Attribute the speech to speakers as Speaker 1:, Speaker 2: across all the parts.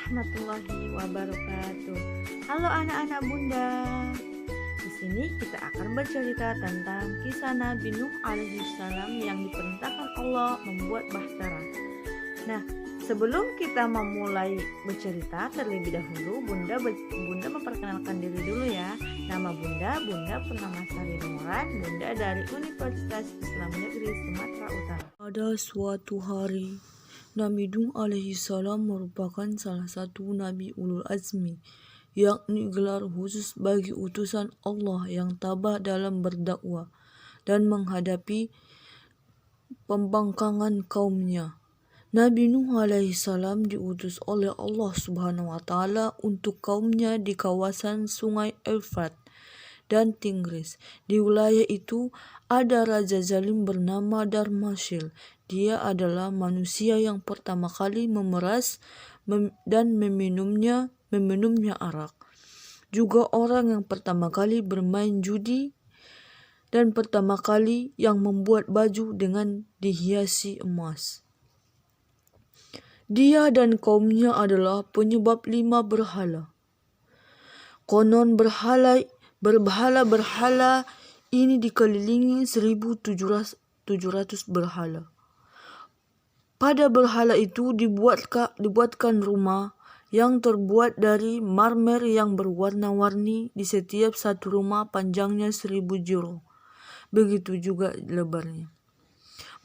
Speaker 1: warahmatullahi wabarakatuh. Halo anak-anak Bunda. Di sini kita akan bercerita tentang kisah Nabi Nuh alaihi salam yang diperintahkan Allah membuat bahtera. Nah, sebelum kita memulai bercerita, terlebih dahulu Bunda memperkenalkan diri dulu ya. Nama Bunda Purnamasari Nuran, Bunda dari Universitas Islam Negeri Sumatera Utara.
Speaker 2: Pada suatu hari, Nabi Nuh alaihi salam merupakan salah satu Nabi Ulul Azmi, yakni gelar khusus bagi utusan Allah yang tabah dalam berdakwah dan menghadapi pembangkangan kaumnya. Nabi Nuh alaihi salam diutus oleh Allah Subhanahu wa taala untuk kaumnya di kawasan Sungai Efrat dan Tigris. Di wilayah itu ada raja zalim bernama Darmasil. Dia adalah manusia yang pertama kali memeras dan meminumnya arak. Juga orang yang pertama kali bermain judi dan pertama kali yang membuat baju dengan dihiasi emas. Dia dan kaumnya adalah penyebab 5 berhala. Konon berhala ini dikelilingi 1.700 berhala. Pada berhala itu dibuatkan rumah yang terbuat dari marmer yang berwarna-warni. Di setiap satu rumah panjangnya 1.000 juro. Begitu juga lebarnya.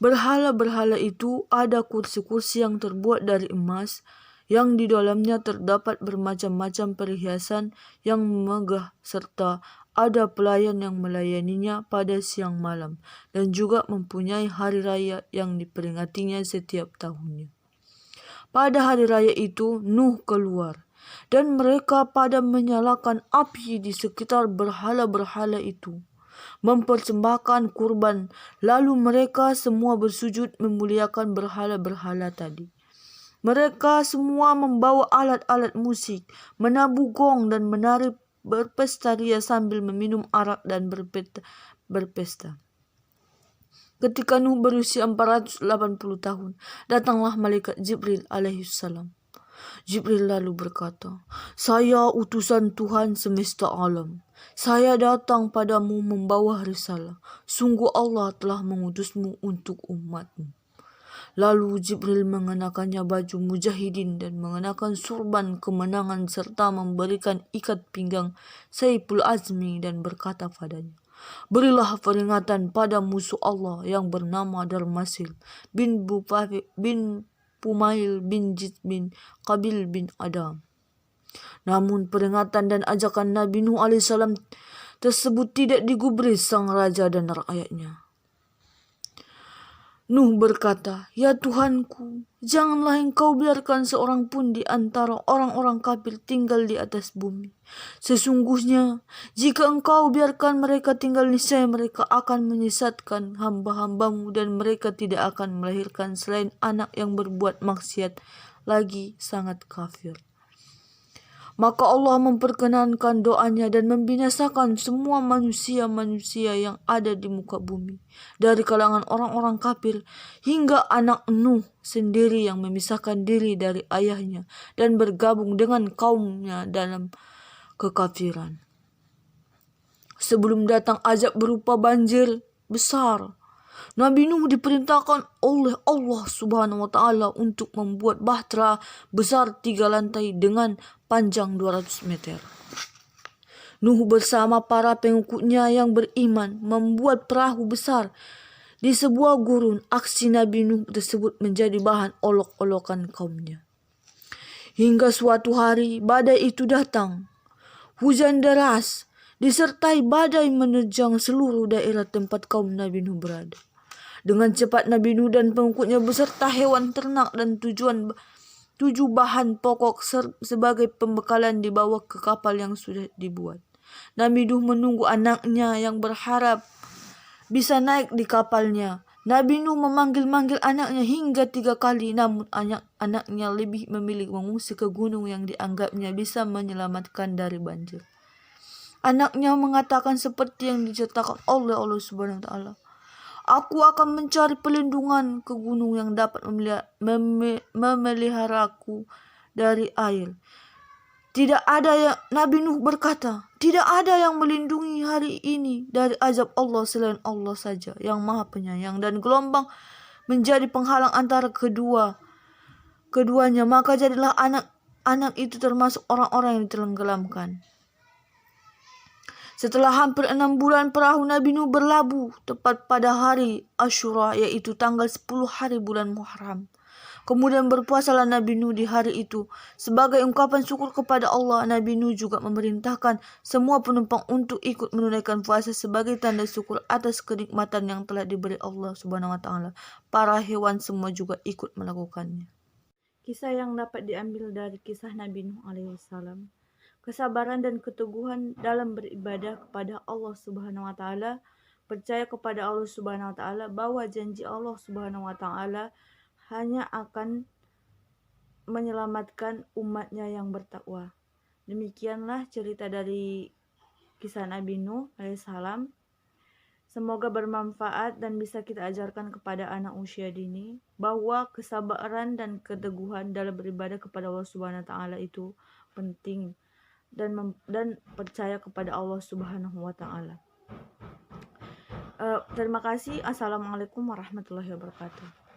Speaker 2: Berhala-berhala itu ada kursi-kursi yang terbuat dari emas, yang di dalamnya terdapat bermacam-macam perhiasan yang megah, serta ada pelayan yang melayaninya pada siang malam, dan juga mempunyai hari raya yang diperingatinya setiap tahunnya. Pada hari raya itu Nuh keluar, dan mereka pada menyalakan api di sekitar berhala-berhala itu, mempersembahkan kurban, lalu mereka semua bersujud memuliakan berhala-berhala tadi. Mereka semua membawa alat-alat musik, menabuh gong dan menari berpesta ria sambil meminum arak dan berpesta. Ketika Nuh berusia 480 tahun, datanglah malaikat Jibril alaihissalam. Jibril lalu berkata, "Saya utusan Tuhan semesta alam. Saya datang padamu membawa risalah. Sungguh Allah telah mengutusmu untuk umatmu." Lalu Jibril mengenakannya baju mujahidin dan mengenakan surban kemenangan serta memberikan ikat pinggang Saiful Azmi dan berkata padanya, "Berilah peringatan pada musuh Allah yang bernama Darmasil bin Pumail bin Jid bin Qabil bin Adam." Namun peringatan dan ajakan Nabi Nuh alaihissalam tersebut tidak digubris sang raja dan rakyatnya. Nuh berkata, "Ya Tuhanku, janganlah engkau biarkan seorang pun di antara orang-orang kafir tinggal di atas bumi. Sesungguhnya, jika engkau biarkan mereka tinggal, niscaya mereka akan menyesatkan hamba-hambamu dan mereka tidak akan melahirkan selain anak yang berbuat maksiat lagi sangat kafir." Maka Allah memperkenankan doanya dan membinasakan semua manusia-manusia yang ada di muka bumi, dari kalangan orang-orang kafir hingga anak Nuh sendiri yang memisahkan diri dari ayahnya dan bergabung dengan kaumnya dalam kekafiran. Sebelum datang azab berupa banjir besar, Nabi Nuh diperintahkan oleh Allah Subhanahu wa taala untuk membuat bahtera besar 3 lantai dengan panjang 200 meter. Nuh bersama para pengikutnya yang beriman membuat perahu besar di sebuah gurun. Aksi Nabi Nuh tersebut menjadi bahan olok-olokan kaumnya. Hingga suatu hari badai itu datang. Hujan deras disertai badai menerjang seluruh daerah tempat kaum Nabi Nuh berada. Dengan cepat Nabi Nuh dan pengikutnya beserta hewan ternak dan 7 bahan pokok sebagai pembekalan dibawa ke kapal yang sudah dibuat. Nabi Nuh menunggu anaknya yang berharap bisa naik di kapalnya. Nabi Nuh memanggil-manggil anaknya hingga 3 kali, namun anaknya lebih memilih mengungsi ke gunung yang dianggapnya bisa menyelamatkan dari banjir. Anaknya mengatakan seperti yang diceritakan oleh Allah Subhanahu wa taala, "Aku akan mencari pelindungan ke gunung yang dapat memeliharaku dari air. Tidak ada yang Nabi Nuh berkata, tidak ada yang melindungi hari ini dari azab Allah selain Allah saja yang Maha Penyayang, dan gelombang menjadi penghalang antara keduanya, maka jadilah anak itu termasuk orang-orang yang ditenggelamkan. Setelah hampir 6 bulan perahu Nabi Nuh berlabuh tepat pada hari Asyura, yaitu tanggal 10 hari bulan Muharram. Kemudian berpuasalah Nabi Nuh di hari itu. Sebagai ungkapan syukur kepada Allah, Nabi Nuh juga memerintahkan semua penumpang untuk ikut menunaikan puasa sebagai tanda syukur atas kenikmatan yang telah diberi Allah Subhanahu wa taala. Para hewan semua juga ikut melakukannya.
Speaker 1: Kisah yang dapat diambil dari kisah Nabi Nuh alaihissalam. Kesabaran dan keteguhan dalam beribadah kepada Allah Subhanahu wa taala, percaya kepada Allah Subhanahu wa taala bahwa janji Allah Subhanahu wa taala hanya akan menyelamatkan umatnya yang bertakwa. Demikianlah cerita dari kisah Nabi Nuh alaihissalam. Semoga bermanfaat dan bisa kita ajarkan kepada anak usia dini bahwa kesabaran dan keteguhan dalam beribadah kepada Allah Subhanahu wa taala itu penting, dan percaya kepada Allah Subhanahu wa taala. Terima kasih. Assalamualaikum warahmatullahi wabarakatuh.